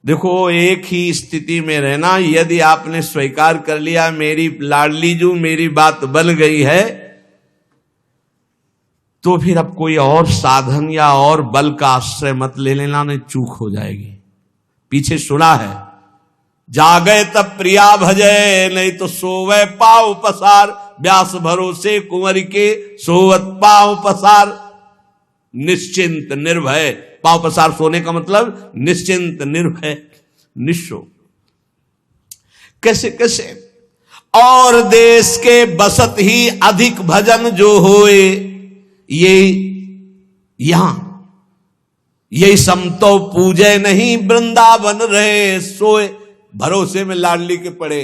देखो, एक ही स्थिति में रहना। यदि आपने स्वीकार कर लिया मेरी लाडली जू मेरी बात बन गई है, तो फिर अब कोई और साधन या और बल का आश्रय मत ले लेना, नहीं चूक हो जाएगी। पीछे सुना है, जागे तब प्रिया भजय, नहीं तो सोवे पाव पसार। व्यास भरोसे कुंवर के, सोवत पाव पसार। निश्चिंत निर्भय, पाव पसार सोने का मतलब निश्चिंत निर्भय निश्चो। कैसे कैसे? और देश के बसत ही अधिक भजन जो होए, ये यहां यही समतो पूजे नहीं, वृंदावन रहे सोए। भरोसे में लाडली के पड़े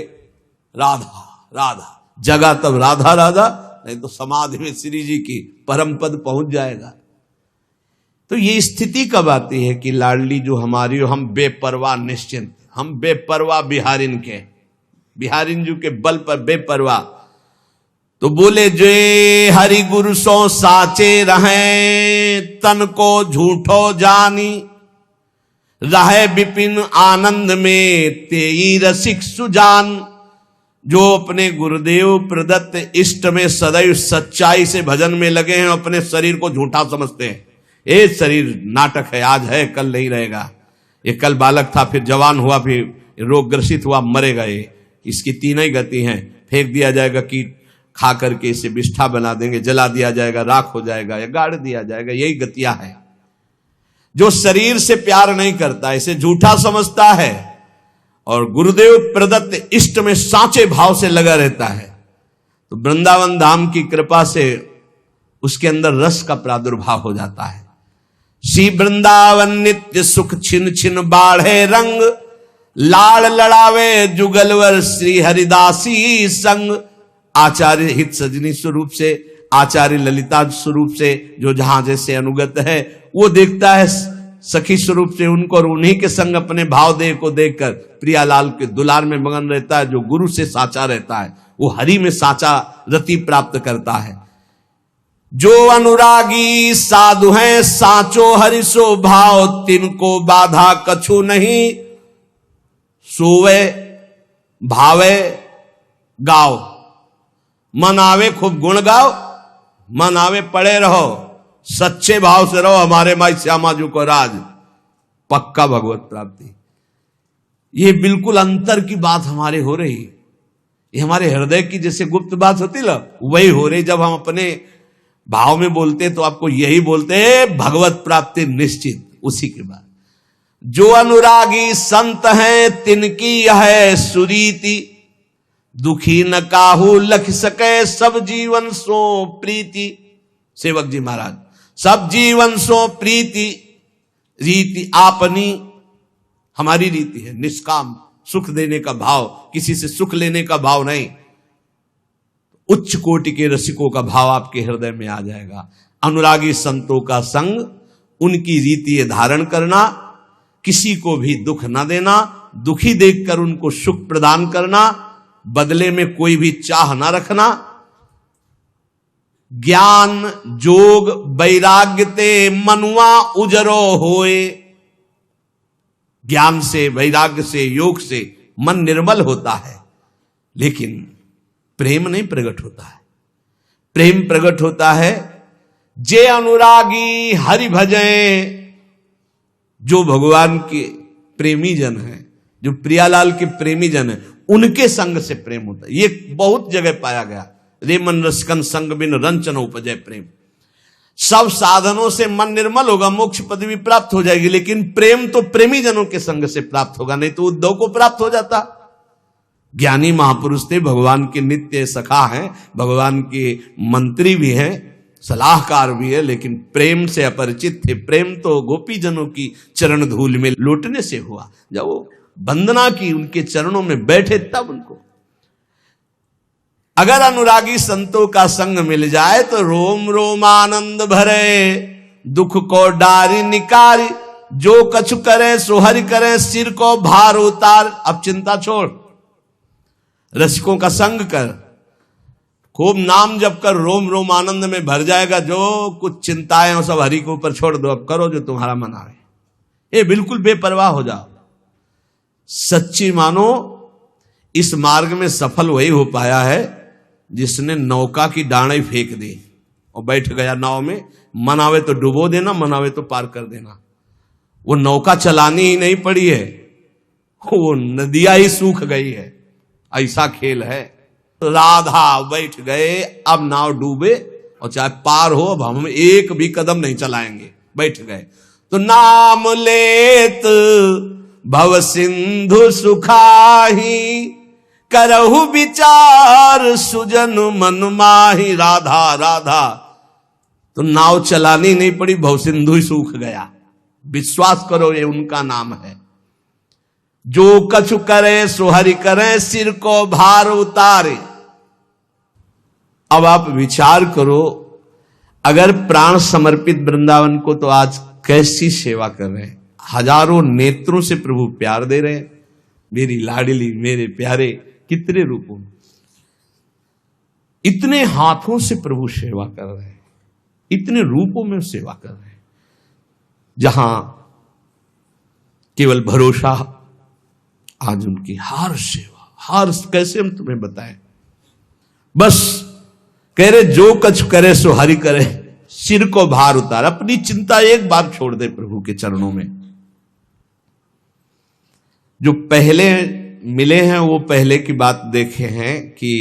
राधा राधा, जगा तब राधा राधा, नहीं तो समाधि में श्री जी की परम पद पहुंच जाएगा। तो ये स्थिति कब आती है कि लाडली जो हमारी, हम बेपरवाह निश्चिंत, हम बेपरवाह बिहारिन के, बिहारिन जी के बल पर बेपरवाह। तो बोले जे हरि गुरु सो साचे रहे, तन को झूठो जानी। रहे विपिन आनंद में, तेई रसिक सुजान। जो अपने गुरुदेव प्रदत्त इष्ट में सदैव सच्चाई से भजन में लगे हैं, अपने शरीर को झूठा समझते हैं। ये शरीर नाटक है, आज है कल नहीं रहेगा। ये कल बालक था, फिर जवान हुआ, फिर रोग ग्रसित हुआ, मरेगा। ये इसकी तीन ही गति हैं, फेंक दिया जाएगा, कीट खा करके इसे बिष्ठा बना देंगे, जला दिया जाएगा, राख हो जाएगा, या गाड़ दिया जाएगा। यही गतियां हैं। जो शरीर से प्यार नहीं करता, इसे झूठा समझता है, और गुरुदेव प्रदत्त इष्ट में साचे भाव से लगा रहता है, तो वृंदावन धाम की कृपा से उसके अंदर रस का प्रादुर्भाव हो जाता है। श्री वृंदावन नित्य सुख छिन छिन बाढ़े रंग, लाड़ लड़ावे जुगलवर श्री हरिदासी संग। आचार्य हित सजनी स्वरूप से, आचार्य ललिता स्वरूप से जो जहां जैसे अनुगत है, वो देखता है सखी स्वरूप से उनको, और उन्हीं के संग अपने भाव देह को देखकर प्रियालाल के दुलार में मगन रहता है। जो गुरु से साचा रहता है, वो हरि में साचा रति प्राप्त करता है। जो अनुरागी साधु हैं, साचो हरि सो भाव। तिनको बाधा कछु नहीं, सोवे भावे गाओ। मन आवे खूब गुण गाओ, मन आवे पड़े रहो, सच्चे भाव से रहो। हमारे माई श्यामा जी को राज, पक्का भगवत प्राप्ति। ये बिल्कुल अंतर की बात हमारे हो रही। ये हमारे हृदय की जैसे गुप्त बात होती ना, वही हो रही। जब हम अपने भाव में बोलते तो आपको यही बोलते हैं, भगवत प्राप्ति निश्चित। उसी के बाद जो अनुरागी संत हैं, तिनकी यह सुरीति। दुखी न काहू लख सके, सब जीवन सो प्रीति। सेवक जी महाराज, सब जीवन सो प्रीति। रीति आपनी, हमारी रीति है निष्काम, सुख देने का भाव, किसी से सुख लेने का भाव नहीं। उच्च कोटि के रसिकों का भाव आपके हृदय में आ जाएगा। अनुरागी संतों का संग, उनकी रीति धारण करना, किसी को भी दुख न देना, दुखी देखकर उनको सुख प्रदान करना, बदले में कोई भी चाह न रखना। ज्ञान जोग वैराग्य ते मनुआ उजरो होए। ज्ञान से, वैराग्य से, योग से मन निर्मल होता है, लेकिन प्रेम नहीं प्रकट होता है। प्रेम प्रकट होता है जे अनुरागी हरि भजें। जो भगवान के प्रेमी जन हैं, जो प्रियालाल के प्रेमी जन हैं, उनके संग से प्रेम होता है। ये बहुत जगह पाया गया। रे मन रसकन संग बिन रंचन उपजय प्रेम। सब साधनों से मन निर्मल होगा, मोक्ष पदवी प्राप्त हो जाएगी, लेकिन प्रेम तो प्रेमी जनों के संग से प्राप्त होगा, नहीं तो उद्धव को प्राप्त हो जाता। ज्ञानी महापुरुष थे, भगवान के नित्य सखा हैं, भगवान के मंत्री भी हैं, सलाहकार भी है, लेकिन प्रेम से अपरिचित थे। प्रेम तो गोपी जनों की चरण धूल में लौटने से हुआ। जब वो वंदना की, उनके चरणों में बैठे, तब उनको। अगर अनुरागी संतों का संग मिल जाए तो रोम रोम आनंद भरे, दुख को डारी निकारी। जो कछु करे सो हरि करे, सिर को भार उतार। अब चिंता छोड़, रसिकों का संग कर, खूब नाम जप कर, रोम रोम आनंद में भर जाएगा। जो कुछ चिंताएं हो सब हरि के ऊपर छोड़ दो, अब करो जो तुम्हारा मन आए। ये बिल्कुल बेपरवाह हो जाओ। सच्ची मानो इस मार्ग में सफल वही हो पाया है जिसने नौका की डांडी फेंक दी और बैठ गया नाव में। मनावे तो डुबो देना, मनावे तो पार कर देना। वो नौका चलानी ही नहीं पड़ी है, वो नदियां ही सूख गई है। ऐसा खेल है। राधा बैठ गए, अब नाव डूबे और चाहे पार हो, अब हम एक भी कदम नहीं चलाएंगे। बैठ गए तो नाम लेत भव सिंधु सुखाही, करहु विचार सुजन मन माही। राधा राधा तो नाव चलानी नहीं पड़ी, भव सिंधु ही सूख गया। विश्वास करो ये उनका नाम है। जो कछु करे सो हरि करे, सिर को भार उतारे। अब आप विचार करो, अगर प्राण समर्पित वृंदावन को तो आज कैसी सेवा कर रहे हैं। हजारों नेत्रों से प्रभु प्यार दे रहे हैं। मेरी लाडली, मेरे प्यारे, कितने रूपों में, इतने हाथों से प्रभु सेवा कर रहे हैं, इतने रूपों में सेवा कर रहे हैं। जहां केवल भरोसा, आज उनकी हर सेवा, हर कैसे हम तुम्हें बताएं। बस कह रहे जो कछ करे सो हरि करे, सिर को भार उतार। अपनी चिंता एक बार छोड़ दे प्रभु के चरणों में। जो पहले मिले हैं वो पहले की बात देखे हैं कि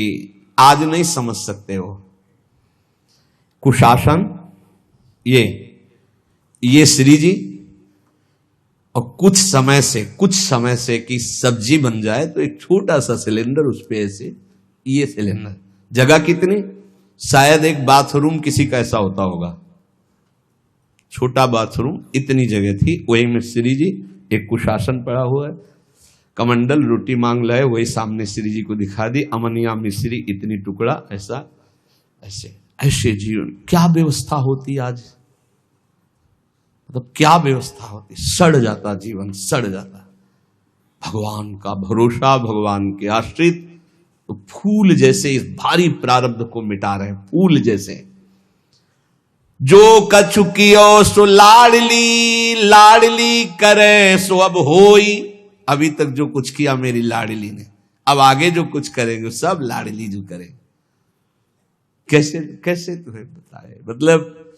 आज नहीं समझ सकते हो। कुशासन, ये श्री जी, और कुछ समय से कि सब्जी बन जाए तो एक छोटा सा सिलेंडर, उस पे ऐसे ये सिलेंडर, जगह कितनी, शायद एक बाथरूम किसी का ऐसा होता होगा, छोटा बाथरूम, इतनी जगह थी। वही में श्री जी, एक कुशासन पड़ा हुआ है, कमंडल रोटी मांग लाए, वही सामने श्री जी को दिखा दी। अमनिया मिश्री इतनी टुकड़ा, ऐसा ऐसे ऐसे जीवन। क्या व्यवस्था होती आज, मतलब क्या व्यवस्था होती। सड़ जाता जीवन, सड़ जाता। भगवान का भरोसा, भगवान के आश्रित तो फूल जैसे इस भारी प्रारब्ध को मिटा रहे हैं, फूल जैसे। जो कछु कियो सो लाडली, लाडली करे सो अब होई। अभी तक जो कुछ किया मेरी लाडली ने, अब आगे जो कुछ करेंगे सब लाडली जो करेंगे। कैसे कैसे तुम्हें बताए, मतलब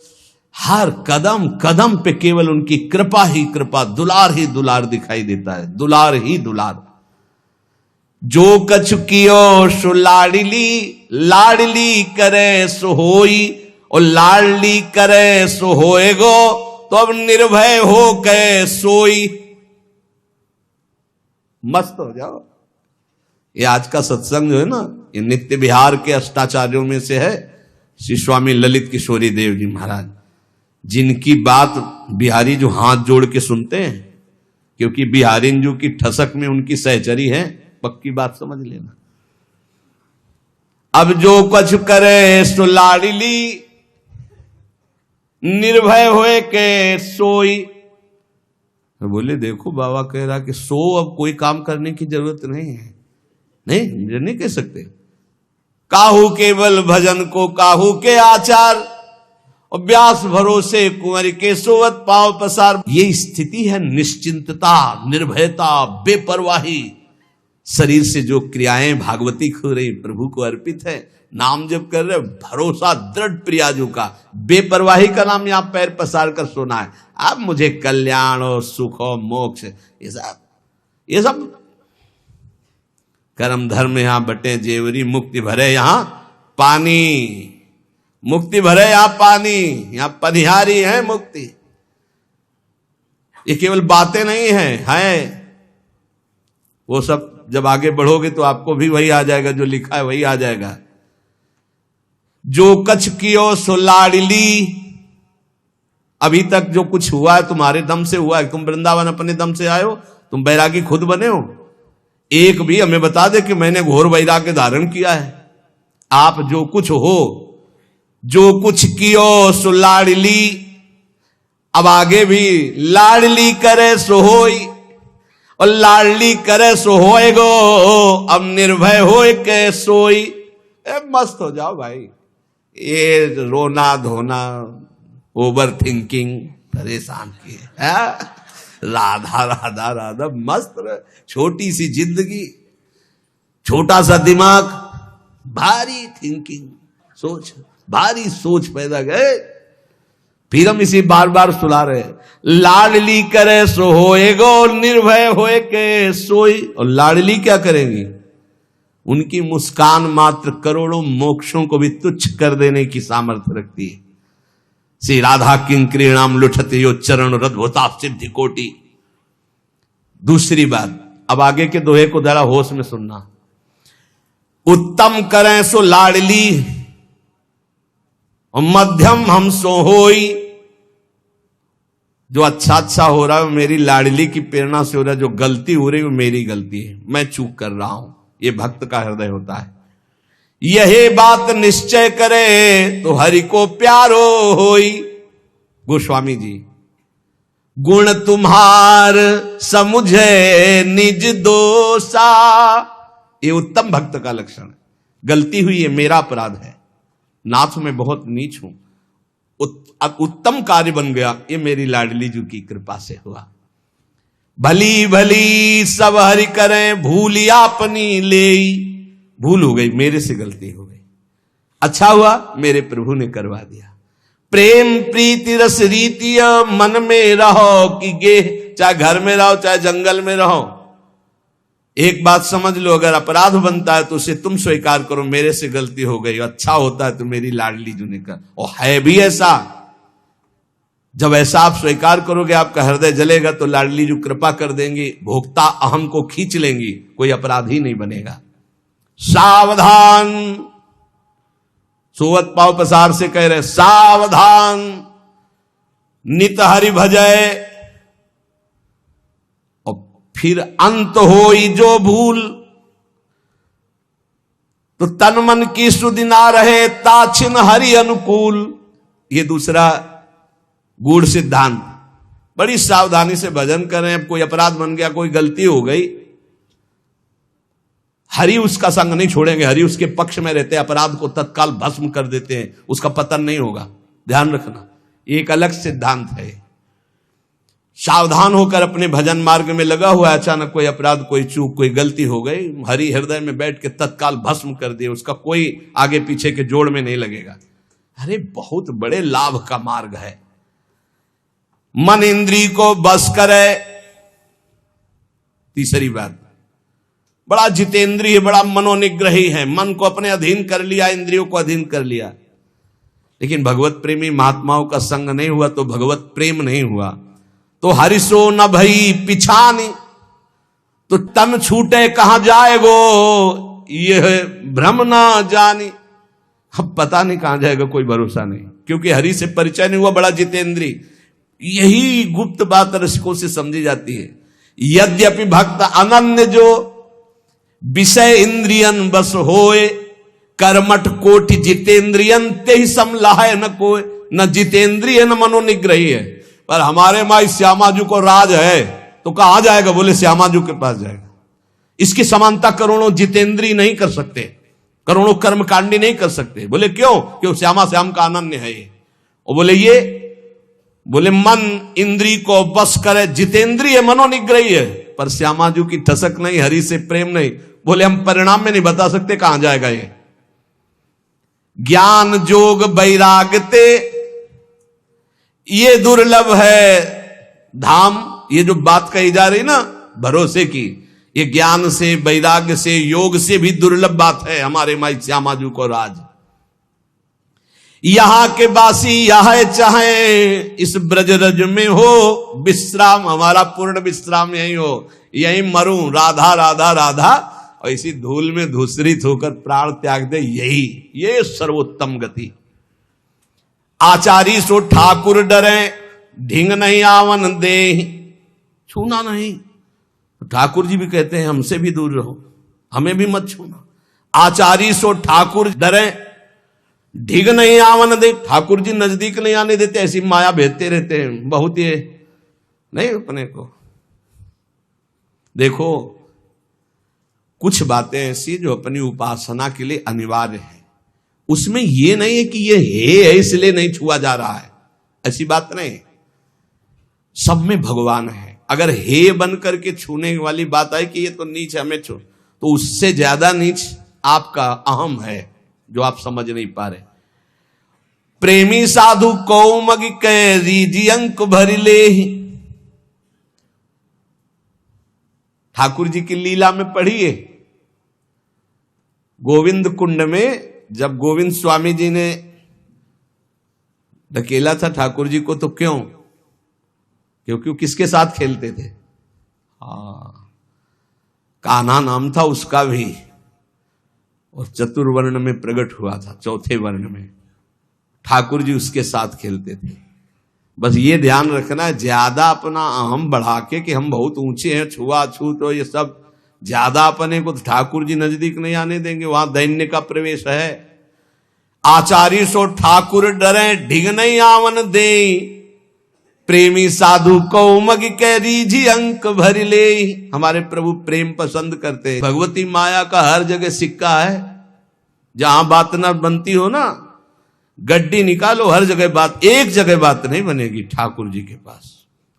हर कदम कदम पे केवल उनकी कृपा ही कृपा, दुलार ही दुलार दिखाई देता है, दुलार ही दुलार। जो कछु कियो सो लाडली, लाडली करे सो होई, और लाडली करे सो होएगो, तो अब निर्भय हो के सोई। मस्त हो जाओ। ये आज का सत्संग जो है ना, ये नित्य बिहार के अष्टाचार्यों में से है श्री स्वामी ललित किशोरी देव जी महाराज, जिनकी बात बिहारी जो हाथ जोड़ के सुनते हैं, क्योंकि बिहारिन जो की ठसक में उनकी सहचरी है, पक्की बात समझ लेना। अब जो कुछ करे सो लाडली, निर्भय होए के सोई। बोले देखो बाबा कह रहा कि सो, अब कोई काम करने की जरूरत नहीं है। नहीं, नहीं कह सकते। काहू केवल भजन को काहू के आचार, और व्यास भरोसे कुंवर के सोवत पांव पसार। ये स्थिति है निश्चिंतता, निर्भयता, बेपरवाही। शरीर से जो क्रियाएं भागवती खो रही प्रभु को अर्पित है, नाम जप कर रहे, भरोसा दृढ़ प्रियाजू का। बेपरवाही का नाम यहां पैर पसार कर सोना है। अब मुझे कल्याण और सुख और मोक्ष, ये सब कर्म धर्म यहां बटे जेवरी, मुक्ति भरे यहां पानी, मुक्ति भरे यहां पानी, यहां पनिहारी है मुक्ति। ये केवल बातें नहीं है। वो सब जब आगे बढ़ोगे तो आपको भी वही आ जाएगा, जो लिखा है वही आ जाएगा। जो कछ कियो सो लाडली, अभी तक जो कुछ हुआ है तुम्हारे दम से हुआ है। तुम वृंदावन अपने दम से आए हो, तुम बैरागी खुद बने हो। एक भी हमें बता दे कि मैंने घोर वैराग्य धारण किया है। आप जो कुछ हो, जो कुछ कियो सो लाडली, अब आगे भी लाडली करे सो होई, और लाडली करे सो होएगो, अब निर्भय होए के सोई। मस्त हो जाओ भाई। ये रोना धोना, ओवर थिंकिंग परेशान किए। राधा राधा राधा, मस्त रहे। छोटी सी जिंदगी, छोटा सा दिमाग, भारी थिंकिंग, सोच, भारी सोच पैदा गए। फिर हम इसी बार बार सुना रहे, लाडली करे सो होएगो, निर्भय होए के सोई। और लाडली क्या करेंगी? उनकी मुस्कान मात्र करोड़ों मोक्षों को भी तुच्छ कर देने की सामर्थ्य रखती है। श्री राधा किंक्रीणाम लुठते यो चरण रद्भुता सिद्धि कोटि। दूसरी बात, अब आगे के दोहे को जरा होश में सुनना। उत्तम करें सो लाडली, और मध्यम हम सो होई। जो अच्छा हो रहा है वो मेरी लाडली की प्रेरणा से हो रहा है, जो गलती हो रही है वो मेरी गलती है, मैं चूक कर रहा हूं। ये भक्त का हृदय होता है। यही बात निश्चय करे तो हरि को प्यारो होई। गोस्वामी जी, गुण तुम्हार समुझे निज दोषा। ये उत्तम भक्त का लक्षण है। गलती हुई है, मेरा अपराध है, नाथ में बहुत नीच हूं, उत्तम कार्य बन गया, ये मेरी लाडली जी की कृपा से हुआ। भली भली सब हरि करें, भूलिया अपनी लेई। भूल हो गई, मेरे से गलती हो गई, अच्छा हुआ मेरे प्रभु ने करवा दिया। प्रेम प्रीति रस रीति मन में रहो कि गे, चाहे घर में रहो चाहे जंगल में रहो। एक बात समझ लो, अगर अपराध बनता है तो उसे तुम स्वीकार करो, मेरे से गलती हो गई। अच्छा होता है तो मेरी लाडली जी ने कर, और है भी ऐसा। जब ऐसा आप स्वीकार करोगे, आपका हृदय जलेगा तो लाडली जी कृपा कर देंगी, भोक्ता अहम को खींच लेंगी, कोई अपराधी नहीं बनेगा। सावधान, सोवत पाव पसार से कह रहे, सावधान नित हरि भजय। और फिर अंत होई जो भूल, तो तन मन की सुधि ना रहे, ताछिन हरि अनुकूल। ये दूसरा गूढ़ सिद्धांत। बड़ी सावधानी से भजन करें। अब कोई अपराध बन गया, कोई गलती हो गई, हरि उसका संग नहीं छोड़ेंगे, हरि उसके पक्ष में रहते हैं, अपराध को तत्काल भस्म कर देते हैं, उसका पतन नहीं होगा। ध्यान रखना, एक अलग सिद्धांत है। सावधान होकर अपने भजन मार्ग में लगा हुआ है, अचानक कोई अपराध, कोई चूक, कोई गलती हो गई, हरि हृदय में बैठ के तत्काल भस्म कर दिए, उसका कोई आगे पीछे के जोड़ में नहीं लगेगा। अरे बहुत बड़े लाभ का मार्ग है। मन इंद्री को बस करे। तीसरी बात, बड़ा जितेंद्रिय, बड़ा मनोनिग्रही है, मन को अपने अधीन कर लिया, इंद्रियों को अधीन कर लिया। लेकिन भगवत प्रेमी महात्माओं का संग नहीं हुआ तो भगवत प्रेम नहीं हुआ। तो हरिसो न भई पिछानी, तो तन छूटे कहां जाएगो, यह भ्रम ना जानी। अब पता नहीं कहां जाएगा, कोई भरोसा नहीं, क्योंकि हरि से परिचय नहीं हुआ, बड़ा जितेंद्रिय। यही गुप्त बात रसिकों से समझी जाती है। यद्यपि भक्त अनन्य जो विषय इंद्रियन बस होए, कर्मठ कोटि जितेंद्रियन ते ही समलाय न कोय। न जितेंद्रिय न मनोनिग्रही है। पर हमारे माई श्यामाजू को राज है, तो कहां जाएगा? बोले श्यामाजू के पास जाएगा। इसकी समानता करोड़ों जितेंद्रिय नहीं कर सकते, करोड़ों कर्मकांडी नहीं कर सकते। बोले क्यों? क्यों? श्यामा श्याम का अनन्य है ये। और बोले ये, बोले मन इंद्री को बस करे, जितेंद्रिय मनोनिग्रही है, पर श्यामाजू की ठसक नहीं, हरि से प्रेम नहीं। बोले हम परिणाम में नहीं बता सकते कहां जाएगा ये। ज्ञान जोग वैरागते, ये दुर्लभ है धाम। ये जो बात कही जा रही ना भरोसे की, ये ज्ञान से, वैराग्य से, योग से भी दुर्लभ बात है हमारे माई श्यामाजू को राज। यहां के बासी यह चाहे इस ब्रज रज में हो विश्राम, हमारा पूर्ण विश्राम यही हो, यही मरूं राधा राधा राधा, और इसी धूल में धूसरित होकर प्राण त्याग दे, यही ये सर्वोत्तम गति। आचारी सो ठाकुर डरे, ढिंग नहीं आवन दे, छूना नहीं। ठाकुर जी भी कहते हैं हमसे भी दूर रहो, हमें भी मत छूना। आचारी सो ठाकुर डरे, ढिग नहीं आवन दे। ठाकुर जी नजदीक नहीं आने देते, ऐसी माया भेजते रहते हैं बहुत, ये नहीं अपने को। देखो कुछ बातें ऐसी जो अपनी उपासना के लिए अनिवार्य है, उसमें ये नहीं है कि ये है इसलिए नहीं छुआ जा रहा है, ऐसी बात नहीं। सब में भगवान है, अगर हे बन करके छूने वाली बात आई कि ये तो नीच है, हमें छू, तो उससे ज्यादा नीच आपका अहम है जो आप समझ नहीं पा रहे। प्रेमी साधु कौमग कै रीजी अंक भर ले। ठाकुर जी की लीला में पढ़िए, गोविंद कुंड में जब गोविंद स्वामी जी ने धकेला था ठाकुर जी को, तो क्यों? क्योंकि किसके साथ खेलते थे? कान्हा नाम था उसका भी, और चतुर्वर्ण में प्रकट हुआ था, चौथे वर्ण में ठाकुर जी उसके साथ खेलते थे। बस ये ध्यान रखना, ज्यादा अपना अहम बढ़ा के कि हम बहुत ऊंचे हैं, छुआछूत और ये सब ज्यादा अपने को ठाकुर जी नजदीक नहीं आने देंगे, वहां दैन्य का प्रवेश है। आचार्य सो ठाकुर डरे ढिग नहीं आवन दे, प्रेमी साधु कौमग के रीझी अंक भर ले। हमारे प्रभु प्रेम पसंद करते हैं। भगवती माया का हर जगह सिक्का है, जहां बात ना बनती हो ना, गड्डी निकालो, हर जगह बात, एक जगह बात नहीं बनेगी ठाकुर जी के पास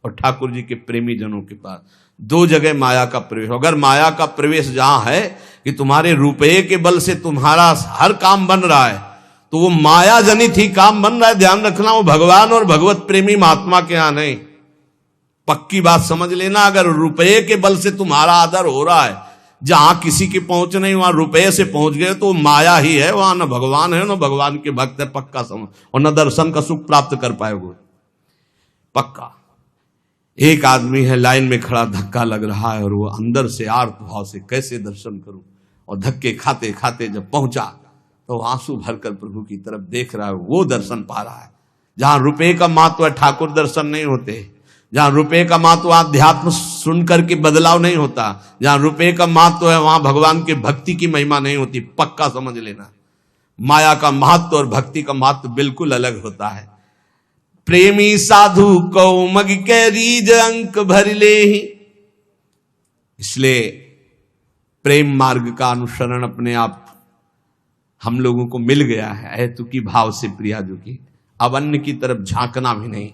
और ठाकुर जी के प्रेमी जनों के पास। दो जगह माया का प्रवेश। अगर माया का प्रवेश जहां है कि तुम्हारे रुपये के बल से तुम्हारा हर काम बन रहा है, तो वो माया जनित ही काम बन रहा है। ध्यान रखना, वो भगवान और भगवत प्रेमी महात्मा के यहां नहीं। पक्की बात समझ लेना, अगर रुपये के बल से तुम्हारा आदर हो रहा है, जहां किसी की पहुंच नहीं वहां रुपये से पहुंच गए, तो माया ही है, वहां न भगवान है न भगवान के भक्त है, पक्का समझ, और न दर्शन का सुख प्राप्त कर पाएगो, पक्का। एक आदमी है लाइन में खड़ा, धक्का लग रहा है और वो अंदर से आर्त भाव से कैसे दर्शन करूं, और धक्के खाते खाते जब पहुंचा तो आंसू भरकर प्रभु की तरफ देख रहा है, वो दर्शन पा रहा है। जहां रुपये का महत्व है ठाकुर दर्शन नहीं होते, जहां रुपये का महत्व अध्यात्म सुन करके बदलाव नहीं होता, जहां रुपये का महत्व है वहां भगवान के भक्ति की महिमा नहीं होती, पक्का समझ लेना। माया का महत्व और भक्ति का महत्व बिल्कुल अलग होता है। प्रेमी साधु कौमग के रीज अंक भर ले। इसलिए प्रेम मार्ग का अनुसरण अपने आप हम लोगों को मिल गया है, ऐतुकी भाव से प्रिया जो की, अब अन्य की तरफ झांकना भी नहीं।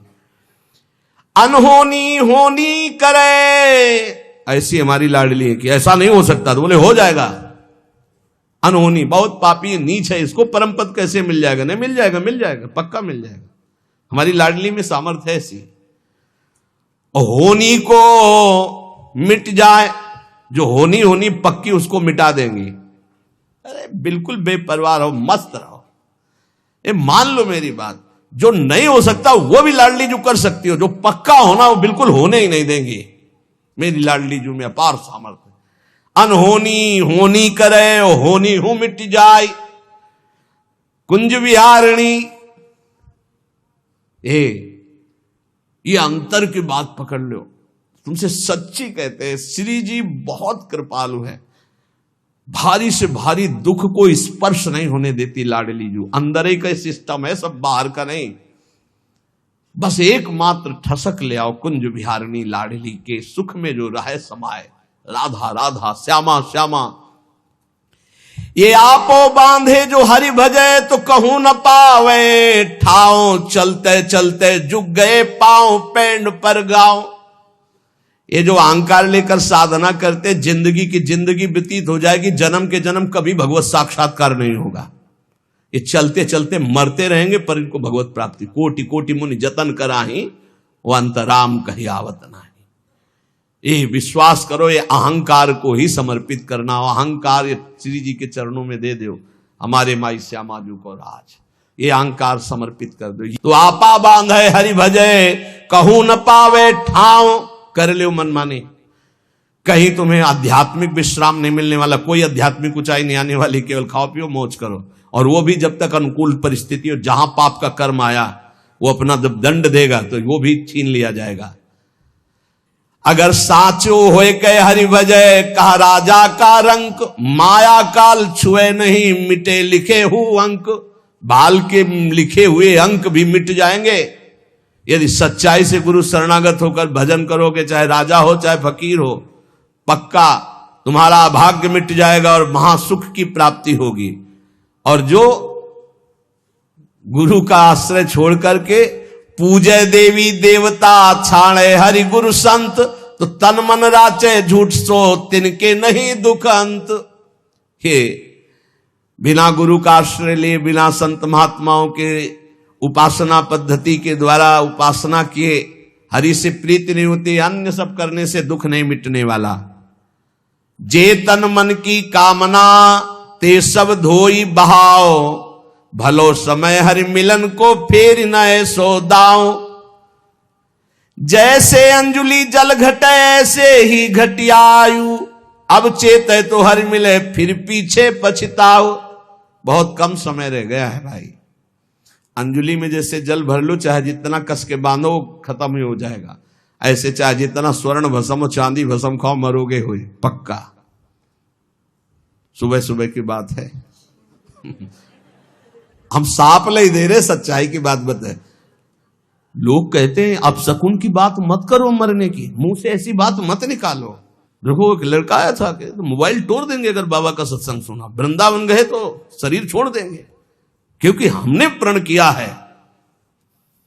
अनहोनी होनी करे, ऐसी हमारी लाडली है कि ऐसा नहीं हो सकता, तो बोले हो जाएगा। अनहोनी बहुत पापी नीच है, इसको परम पद कैसे मिल जाएगा? नहीं मिल जाएगा, मिल जाएगा, पक्का मिल जाएगा। हमारी लाडली में सामर्थ्य है ऐसी। होनी को मिट जाए, जो होनी होनी पक्की उसको मिटा देंगी। अरे बिल्कुल बेपरवाह रहो, मस्त रहो। ये मान लो मेरी बात, जो नहीं हो सकता वो भी लाडली जो कर सकती हो, जो पक्का होना वो बिल्कुल होने ही नहीं देंगी। मेरी लाडली जो में अपार सामर्थ्य। अनहोनी होनी करे, होनी हो मिट जाए, कुंज विहारिणी। ये अंतर की बात पकड़ लो, तुमसे सच्ची कहते हैं, श्री जी बहुत कृपालु है। भारी से भारी दुख को स्पर्श नहीं होने देती लाडली जू। अंदर ही का सिस्टम है, सब बाहर का नहीं। बस एकमात्र ठसक ले आओ, कुंज विहारिणी लाडली के सुख में जो रहे समाये। राधा राधा श्यामा श्यामा। ये आपो बांधे जो हरि भजे, तो कहूं न पावे, ठाव चलते चलते जुग गए पांव, पेंड पर गांव। ये जो अहंकार लेकर साधना करते, जिंदगी की जिंदगी व्यतीत हो जाएगी, जन्म के जन्म कभी भगवत साक्षात्कार नहीं होगा। ये चलते चलते मरते रहेंगे, पर इनको भगवत प्राप्ति कोटि कोटि मुनि जतन कराही, वो अंतराम कही आवत नाही। ये विश्वास करो, ये अहंकार को ही समर्पित करना। अहंकार ये श्री जी के चरणों में दे दो, हमारे माई श्यामा जी को राज, ये अहंकार समर्पित कर दो। तो आपा बांधे हरि भजे, कहूं न पावे ठाव, कर लो मनमानी। कहीं तुम्हें आध्यात्मिक विश्राम नहीं मिलने वाला, कोई आध्यात्मिक ऊंचाई नहीं आने वाली, केवल खाओ पियो मौज करो। और वो भी जब तक अनुकूल परिस्थिति हो, जहां पाप का कर्म आया वो अपना जब दंड देगा तो वो भी छीन लिया जाएगा। अगर साचो होए कह हरि भजय, कहा राजा का रंक, माया काल छुए नहीं, मिटे लिखे हु अंक। बाल के लिखे हुए अंक भी मिट जाएंगे यदि सच्चाई से गुरु शरणागत होकर भजन करोगे, चाहे राजा हो चाहे फकीर हो, पक्का तुम्हारा भाग्य मिट जाएगा और महासुख की प्राप्ति होगी। और जो गुरु का आश्रय छोड़ करके पूजय देवी देवता, छाणे हरि गुरु संत, तो तन मन राचे झूठ सो तिनके नहीं दुख अंत। हे बिना गुरु का आश्रय लिए, बिना संत महात्माओं के उपासना पद्धति के द्वारा उपासना किए हरि से प्रीति नहीं होती, अन्य सब करने से दुख नहीं मिटने वाला। जे तन मन की कामना ते सब धोई बहाओ, भलो समय हरि मिलन को फेर न सो दाओ। जैसे अंजुलि जल घटे ऐसे ही घटियायु, अब चेते तो हरि मिले फिर पीछे पछताओ। बहुत कम समय रह गया है भाई। अंजुलि में जैसे जल भर लो, चाहे जितना कस के बांधो खत्म ही हो जाएगा। ऐसे चाहे जितना स्वर्ण भस्म हो, चांदी भस्म खाओ, मरोगे हुए पक्का। सुबह सुबह की बात है। हम साफ नहीं दे रहे, सच्चाई की बात बताए। लोग कहते हैं अब शकुन की बात मत करो मरने की, मुंह से ऐसी बात मत निकालो। देखो एक लड़का आया था कि तो मोबाइल तोड़ देंगे अगर बाबा का सत्संग सुना, वृंदावन गए तो शरीर छोड़ देंगे, क्योंकि हमने प्रण किया है।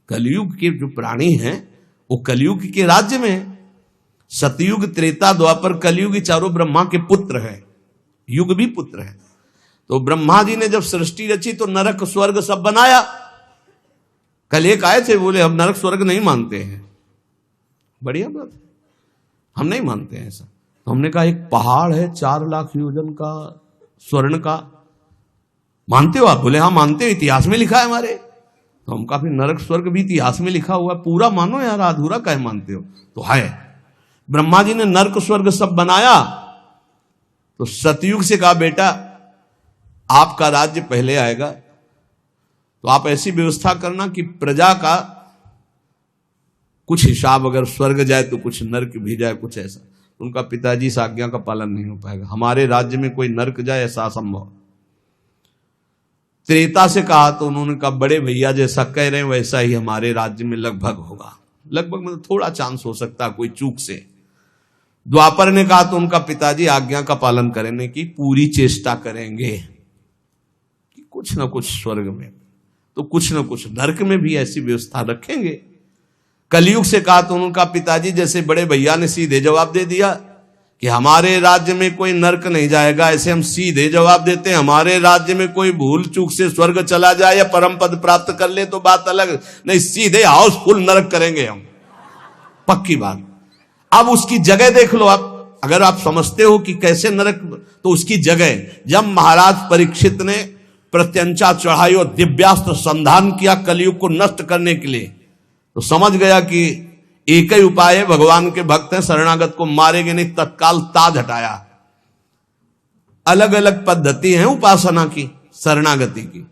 कलयुग के जो प्राणी हैं वो कलयुग के राज्य में, सतयुग त्रेता द्वापर कलयुग चारों ब्रह्मा के पुत्र है, युग भी पुत्र है। तो ब्रह्मा जी ने जब सृष्टि रची तो नरक स्वर्ग सब बनाया। कल एक आए थे, बोले हम नरक स्वर्ग नहीं मानते हैं। बढ़िया बात है, हम नहीं मानते हैं ऐसा। तो हमने कहा एक पहाड़ है 4 लाख योजन का स्वर्ण का, मानते हो आप? बोले हाँ मानते हो, इतिहास में लिखा है हमारे। तो हम कहा फिर नरक स्वर्ग भी इतिहास में लिखा हुआ है, पूरा मानो यार, अधूरा काहे मानते हो? तो है, ब्रह्मा जी ने नरक स्वर्ग सब बनाया। तो सतयुग से कहा बेटा आपका राज्य पहले आएगा, तो आप ऐसी व्यवस्था करना कि प्रजा का कुछ हिसाब, अगर स्वर्ग जाए तो कुछ नरक भी जाए, कुछ ऐसा। उनका पिताजी इस आज्ञा का पालन नहीं हो पाएगा, हमारे राज्य में कोई नरक जाए ऐसा असंभव। त्रेता से कहा तो उन्होंने कहा बड़े भैया जैसा कह रहे हैं वैसा ही हमारे राज्य में लगभग होगा। लगभग मतलब थोड़ा चांस हो सकता है कोई चूक से। द्वापर ने कहा तो उनका पिताजी आज्ञा का पालन करने की पूरी चेष्टा करेंगे कि कुछ ना कुछ स्वर्ग में तो कुछ ना कुछ नरक में भी ऐसी व्यवस्था रखेंगे। कलयुग से कहा तो उनका पिताजी जैसे बड़े भैया ने सीधे जवाब दे दिया कि हमारे राज्य में कोई नरक नहीं जाएगा, ऐसे हम सीधे जवाब देते हैं। हमारे राज्य में कोई भूल चूक से स्वर्ग चला जाए या परम पद प्राप्त कर ले तो बात अलग, नहीं सीधे हाउसफुल नरक करेंगे हम, पक्की बात। अब उसकी जगह देख लो आप, अगर आप समझते हो कि कैसे नरक, तो उसकी जगह जब महाराज परीक्षित ने प्रत्यंचा चढ़ाई और दिव्यास्त्र संधान किया कलयुग को नष्ट करने के लिए, तो समझ गया कि एक ही उपाय है, भगवान के भक्त हैं, शरणागत को मारेंगे नहीं, तत्काल ताज हटाया। अलग अलग पद्धति है उपासना की, शरणागति की।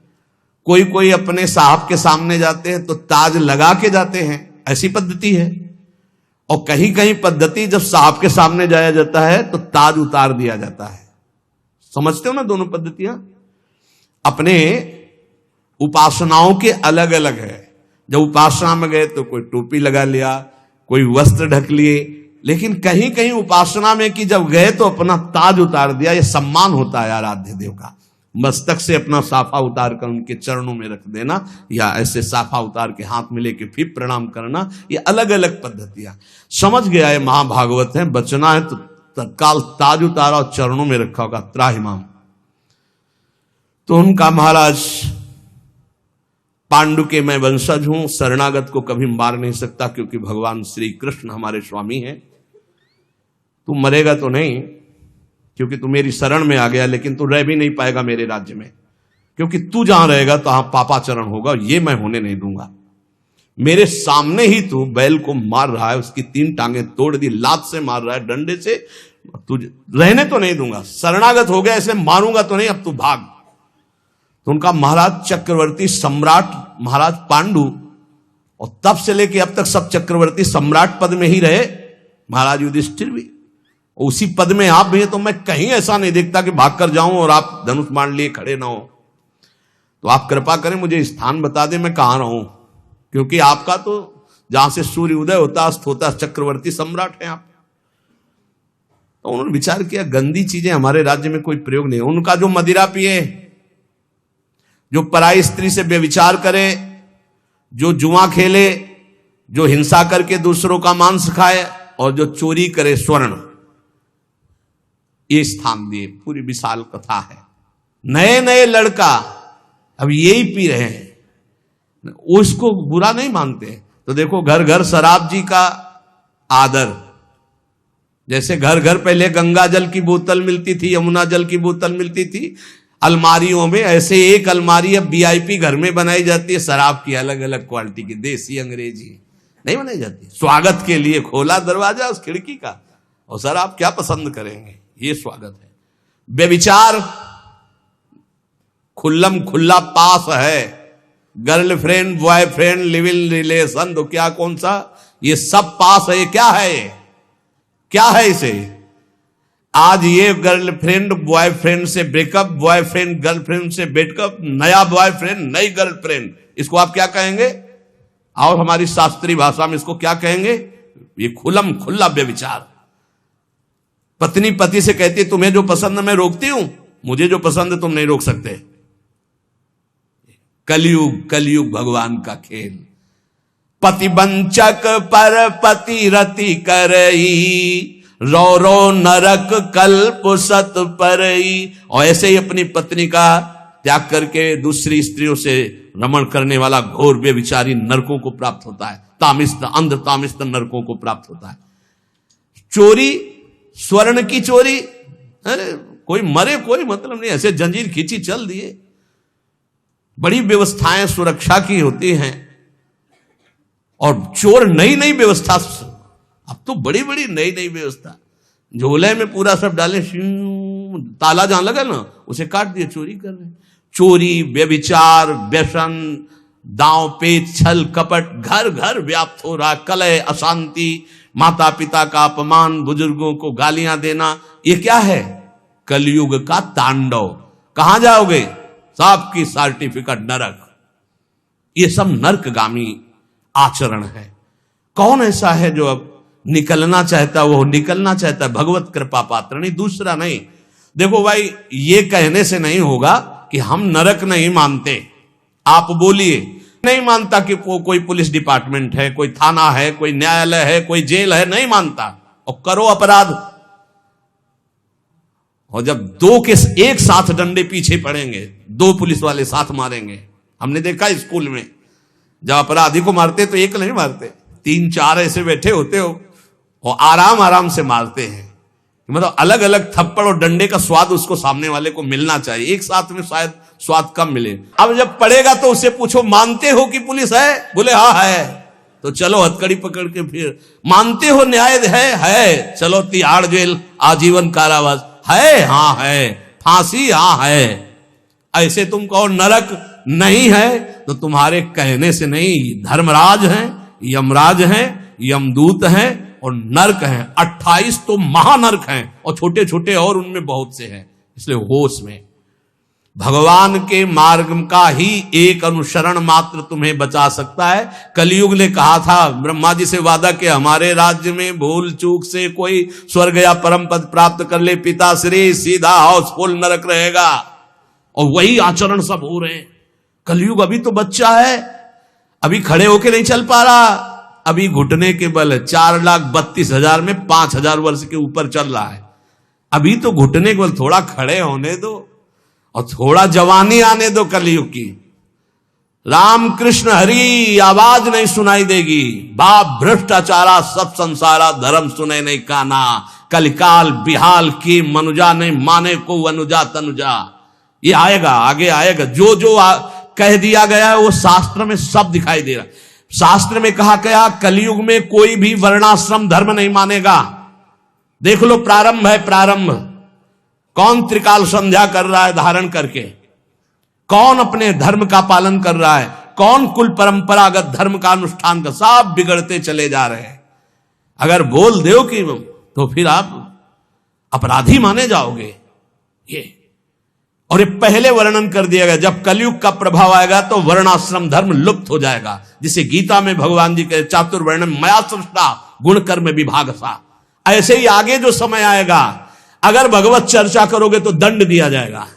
कोई कोई अपने साहब के सामने जाते हैं तो ताज लगा के जाते हैं, ऐसी पद्धति है। और कहीं कहीं पद्धति जब साहब के सामने जाया जाता है तो ताज उतार दिया जाता है। समझते हो ना दोनों पद्धतियां? अपने उपासनाओं के अलग अलग है। जब उपासना में गए तो कोई टोपी लगा लिया, कोई वस्त्र ढक लिए, लेकिन कहीं कहीं उपासना में कि जब गए तो अपना ताज उतार दिया। ये सम्मान होता है आराध्य देव का। मस्तक से अपना साफा उतार कर उनके चरणों में रख देना, या ऐसे साफा उतार के हाथ में लेके फिर प्रणाम करना, ये अलग अलग पद्धतियां। समझ गया है महाभागवत है, बचना है तो तत्काल ताज उतारा और चरणों में रखा होगा त्राहिमाम। तो उनका महाराज पांडु के मैं वंशज हूं, शरणागत को कभी मार नहीं सकता क्योंकि भगवान श्री कृष्ण हमारे स्वामी हैं। तू मरेगा तो नहीं क्योंकि तू मेरी शरण में आ गया, लेकिन तू रह भी नहीं पाएगा मेरे राज्य में, क्योंकि तू जहां रहेगा तो पापाचरण होगा, ये मैं होने नहीं दूंगा। मेरे सामने ही तू बैल को मार रहा है, उसकी 3 टांगे तोड़ दी, लात से मार रहा है, डंडे से, तू रहने तो नहीं दूंगा। शरणागत हो गया इसलिए मारूंगा तो नहीं, अब तू भाग। तो उनका महाराज चक्रवर्ती सम्राट महाराज पांडु, और तब से लेके अब तक सब चक्रवर्ती सम्राट पद में ही रहे। महाराज युधिष्ठिर भी उसी पद में आप भी हैं, तो मैं कहीं ऐसा नहीं देखता कि भागकर जाऊं और आप धनुष मान लिए खड़े ना हो। तो आप कृपा करें मुझे स्थान बता दें मैं कहां रहूं, क्योंकि आपका तो जहां से सूर्य उदय होता अस्त होता चक्रवर्ती सम्राट हैं आप। तो उन्होंने विचार किया गंदी चीजें हमारे राज्य में कोई प्रयोग नहीं। उनका जो मदिरा पिए, जो पराई स्त्री से व्यभिचार करे, जो जुआ खेले, जो हिंसा करके दूसरों का मांस खाए, और जो चोरी करे स्वर्ण, ये स्थान दिए। पूरी विशाल कथा है। नए नए लड़का अब यही पी रहे हैं, उसको बुरा नहीं मानते। तो देखो घर घर शराब जी का आदर। जैसे घर घर पहले गंगा जल की बोतल मिलती थी, यमुना जल की बोतल मिलती थी अलमारियों में, ऐसे एक अलमारी अब वीआईपी घर में बनाई जाती है शराब की, अलग अलग क्वालिटी की, देसी अंग्रेजी नहीं बनाई जाती। स्वागत के लिए खोला दरवाजा उस खिड़की का, और सर आप क्या पसंद करेंगे, ये स्वागत है। व्यभिचार खुल्लम खुल्ला पास है। Girlfriend boyfriend live in relation, तो क्या कौन सा, ये सब पास है। क्या है ये, क्या है इसे? आज ये गर्लफ्रेंड बॉयफ्रेंड से ब्रेकअप, बॉयफ्रेंड गर्लफ्रेंड से ब्रेकअप, नया बॉयफ्रेंड नई गर्लफ्रेंड, इसको आप क्या कहेंगे? और हमारी शास्त्रीय भाषा में इसको क्या कहेंगे? ये खुल्लम खुल्ला व्यभिचार। पत्नी पति से कहती है तुम्हें जो पसंद मैं रोकती हूं, मुझे जो पसंद है तुम नहीं रोक सकते। कलयुग, कलयुग भगवान का खेल। पति वंचक पर पति रति करई, रो रो नरक कल्प सत परई। और ऐसे ही अपनी पत्नी का त्याग करके दूसरी स्त्रियों से रमण करने वाला घोर व्यभिचारी नरकों को प्राप्त होता है। तामिस्त अंध तामिस्त नरकों को प्राप्त होता है। चोरी, स्वर्ण की चोरी, अरे कोई मरे कोई मतलब नहीं, ऐसे जंजीर खींची चल दिए। बड़ी व्यवस्थाएं सुरक्षा की होती हैं, और चोर नई नई व्यवस्था, अब तो बड़ी बड़ी नई नई व्यवस्था, झोले में पूरा सब डाले, ताला जहां लगा ना उसे काट दिए, चोरी कर रहे। चोरी, व्यभिचार, व्यसन, दांव पेच, छल कपट घर घर व्याप्त हो रहा। कलह, अशांति, माता पिता का अपमान, बुजुर्गों को गालियां देना, ये क्या है? कलयुग का तांडव। कहां जाओगे? सबकी सर्टिफिकेट नरक। ये सब नरकगामी आचरण है। कौन ऐसा है जो अब निकलना चाहता है? वो निकलना चाहता है, भगवत कृपा पात्र नहीं, दूसरा नहीं। देखो भाई, ये कहने से नहीं होगा कि हम नरक नहीं मानते। आप बोलिए, नहीं मानता कि कोई पुलिस डिपार्टमेंट है, कोई थाना है, कोई न्यायालय है, कोई जेल है, नहीं मानता, और करो अपराध। और जब दो के एक साथ डंडे पीछे पड़ेंगे, दो पुलिस वाले साथ मारेंगे, हमने देखा स्कूल में जब अपराधी को मारते तो एक नहीं मारते, 3-4 ऐसे बैठे होते हो और आराम आराम से मारते हैं। मतलब अलग अलग थप्पड़ और डंडे का स्वाद उसको सामने वाले को मिलना चाहिए, एक साथ में शायद स्वाद कम मिले। अब जब पड़ेगा तो उससे पूछो मानते हो कि पुलिस है? बोले हाँ है, तो चलो हथकड़ी पकड़ के फिर मानते हो न्याय है, चलो तिहाड़ जेल, आजीवन कारावास है, हाँ है, फांसी हाँ है। ऐसे तुम कहो नरक नहीं है, तो तुम्हारे कहने से नहीं, धर्मराज हैं, यमराज हैं, यमदूत हैं और नरक हैं। 28 तो महानरक हैं और छोटे छोटे और उनमें बहुत से हैं। इसलिए होश में, भगवान के मार्ग का ही एक अनुसरण मात्र तुम्हें बचा सकता है। कलयुग ने कहा था, ब्रह्मा जी से वादा कि हमारे राज्य में भूल चूक से कोई स्वर्ग या परम पद प्राप्त कर ले, पिताश्री सीधा हाउसफुल नरक रहेगा। और वही आचरण सब हो रहे हैं। कलयुग अभी तो बच्चा है, अभी खड़े होके नहीं चल पा रहा, अभी घुटने के बल 4,32,000 में 5,000 वर्ष के ऊपर चल रहा है। अभी तो घुटने के बल, थोड़ा खड़े होने दो और थोड़ा जवानी आने दो कलयुग की। राम कृष्ण हरि आवाज नहीं सुनाई देगी, बाप भ्रष्टाचारा सब संसारा, धर्म सुने नहीं काना, कलिकाल बिहाल की मनुजा नहीं माने को अनुजा तनुजा। ये आएगा, आगे आएगा। जो जो कह दिया गया है वो शास्त्र में सब दिखाई दे रहा है। शास्त्र में कहा गया कलयुग में कोई भी वर्णाश्रम धर्म नहीं मानेगा। देख लो, प्रारंभ है, प्रारंभ कौन त्रिकाल संध्या कर रहा है धारण करके, कौन अपने धर्म का पालन कर रहा है, कौन कुल परंपरागत धर्म का अनुष्ठान कर, सब बिगड़ते चले जा रहे हैं। अगर बोल दो कि तो फिर आप अपराधी माने जाओगे। ये और ये पहले वर्णन कर दिया गया, जब कलयुग का प्रभाव आएगा तो वर्णाश्रम धर्म लुप्त हो जाएगा। जिसे गीता में भगवान जी के चातुर्वर्ण मया सृष्टा गुण कर्म विभाग सा। ऐसे ही आगे जो समय आएगा, अगर भगवत चर्चा करोगे तो दंड दिया जाएगा,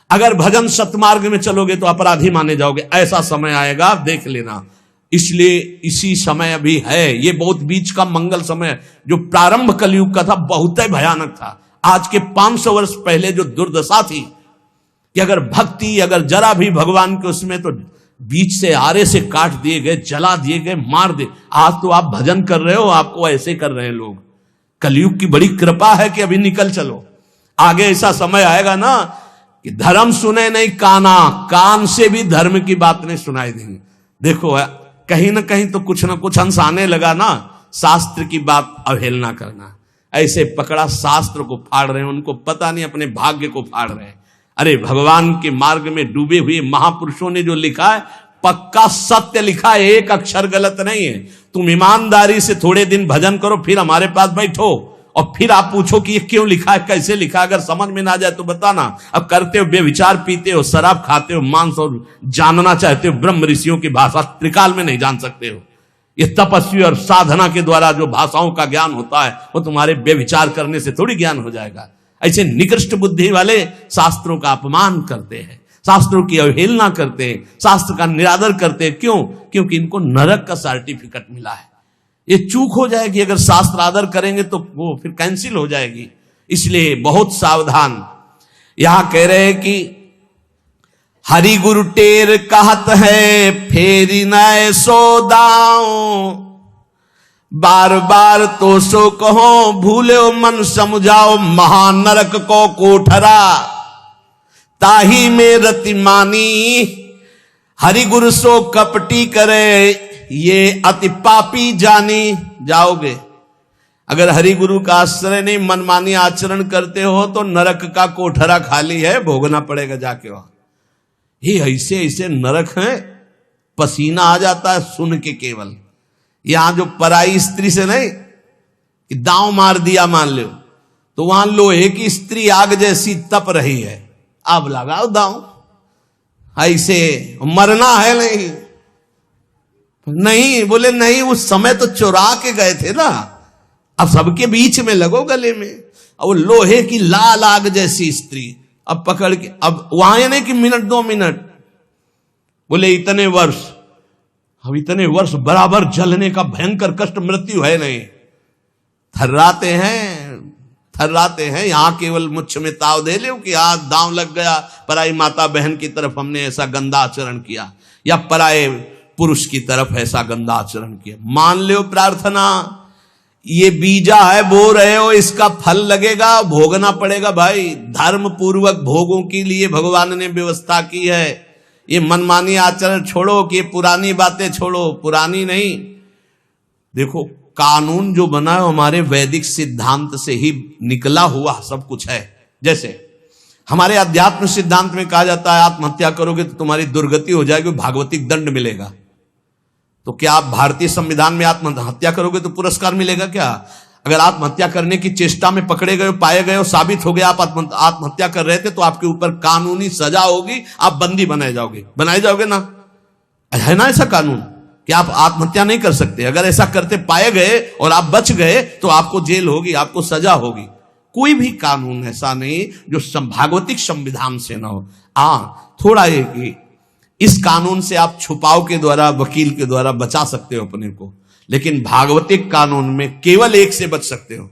अगर भजन सतमार्ग में चलोगे तो अपराधी माने जाओगे। ऐसा समय आएगा, देख लेना। इसलिए इसी समय अभी है, ये बहुत बीच का मंगल समय है। जो प्रारंभ कलयुग का था बहुत ही भयानक था। आज के 500 वर्ष पहले जो दुर्दशा थी कि अगर भक्ति अगर जरा भी भगवान के उसमें, तो बीच से आरे से काट दिए गए, जला दिए गए, मार दे। आज तो आप भजन कर रहे हो, आपको ऐसे कर रहे हैं लोग। कलयुग की बड़ी कृपा है कि अभी निकल चलो। आगे ऐसा समय आएगा ना कि धर्म सुने नहीं काना, कान से भी धर्म की बात नहीं सुनाई देंगी। देखो कहीं ना कहीं तो कुछ ना कुछ अंश आने लगा ना, शास्त्र की बात अवहेलना करना। ऐसे पकड़ा शास्त्र को फाड़ रहे हैं, उनको पता नहीं अपने भाग्य को फाड़ रहे हैं। अरे भगवान के मार्ग में डूबे हुए महापुरुषों ने जो लिखा है पक्का सत्य लिखा है, एक अक्षर गलत नहीं है। तुम ईमानदारी से थोड़े दिन भजन करो, फिर हमारे पास बैठो और फिर आप पूछो कि ये क्यों लिखा है, कैसे लिखा है। अगर समझ में ना जाए तो बताना। अब करते हो बेविचार, पीते हो शराब, खाते हो मांस और जानना चाहते हो ब्रह्म ऋषियों की भाषा, त्रिकाल में नहीं जान सकते हो। ये तपस्वी और साधना के द्वारा जो भाषाओं का ज्ञान होता है वो तुम्हारे बेविचार करने से थोड़ी ज्ञान हो जाएगा। ऐसे निकृष्ट बुद्धि वाले शास्त्रों का अपमान करते हैं, शास्त्रों की अवहेलना करते हैं, शास्त्र का निरादर करते हैं। क्यों? क्योंकि इनको नरक का सर्टिफिकेट मिला है। ये चूक हो जाएगी, अगर शास्त्र आदर करेंगे तो वो फिर कैंसिल हो जाएगी। इसलिए बहुत सावधान। यहां कह रहे हैं कि हरि गुरु टेर कहत है फेरी नए सो दाओ, बार बार तो सो कहो भूले मन समझाओ, महानरक को कोठरा ताही में रति मानी, हरि गुरु सो कपटी करे ये अति पापी जानी। जाओगे अगर हरि गुरु का आश्रय नहीं, मनमानी आचरण करते हो तो नरक का कोठरा खाली है, भोगना पड़ेगा जाके वहां। ये ऐसे ऐसे नरक हैं, पसीना आ जाता है सुन के। केवल यहां जो पराई स्त्री से नहीं कि दांव मार दिया मान लो, तो वहां लोहे की स्त्री आग जैसी तप रही है, अब लगाओ दांव। ऐसे मरना है नहीं, नहीं बोले नहीं, उस समय तो चुरा के गए थे ना, अब सबके बीच में लगो गले में। अब वो लोहे की लाल आग जैसी स्त्री अब पकड़ के, अब वहां नहीं कि मिनट 2 मिनट, बोले इतने वर्ष, अब इतने वर्ष बराबर जलने का भयंकर कष्ट, मृत्यु है नहीं। थर्राते हैं। यहां केवल मुझ में ताव दे ले कि आज दांव लग गया, पराई माता बहन की तरफ हमने ऐसा गंदा आचरण किया, या पराये पुरुष की तरफ ऐसा गंदा आचरण किया। मान लो प्रार्थना, ये बीजा है, बो रहे हो, इसका फल लगेगा, भोगना पड़ेगा भाई। धर्म पूर्वक भोगों के लिए भगवान ने व्यवस्था की है। ये मनमानी आचरण छोड़ो, कि पुरानी बातें छोड़ो, पुरानी नहीं। देखो कानून जो बना है हमारे वैदिक सिद्धांत से ही निकला हुआ सब कुछ है। जैसे हमारे अध्यात्म सिद्धांत में कहा जाता है आत्महत्या करोगे तो तुम्हारी दुर्गति हो जाएगी, भागवतिक दंड मिलेगा। तो क्या आप भारतीय संविधान में आत्महत्या करोगे तो पुरस्कार मिलेगा क्या? अगर आत्महत्या करने की चेष्टा में पकड़े गए, पाए गए, साबित हो गया आप आत्महत्या कर रहे थे, तो आपके ऊपर कानूनी सजा होगी, आप बंदी बनाए जाओगे ना। है ना ऐसा कानून कि आप आत्महत्या नहीं कर सकते। अगर ऐसा करते पाए गए और आप बच गए तो आपको जेल होगी, आपको सजा होगी। कोई भी कानून ऐसा नहीं जो भागवतिक संविधान से ना हो। थोड़ा ये इस कानून से आप छुपाव के द्वारा, वकील के द्वारा बचा सकते हो अपने को, लेकिन भागवतिक कानून में केवल एक से बच सकते हो,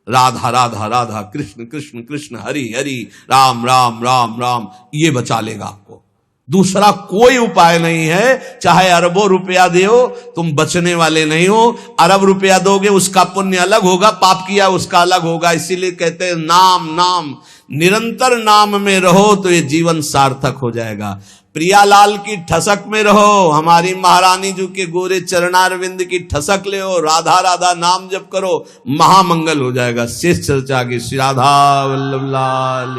राधा राधा राधा, कृष्ण कृष्ण कृष्ण, हरि हरि, राम राम राम राम। ये बचा लेगा आपको, दूसरा कोई उपाय नहीं है। चाहे अरबों रुपया दो, तुम बचने वाले नहीं हो। अरब रुपया दोगे उसका पुण्य अलग होगा, पाप किया उसका अलग होगा। इसीलिए कहते हैं नाम नाम, निरंतर नाम में रहो तो ये जीवन सार्थक हो जाएगा। प्रियालाल की ठसक में रहो, हमारी महारानी जी के गोरे चरणारविंद की ठसक ले, राधा राधा नाम जप करो, महामंगल हो जाएगा। शेष चर्चा की श्री राधा वल्लभ लाल।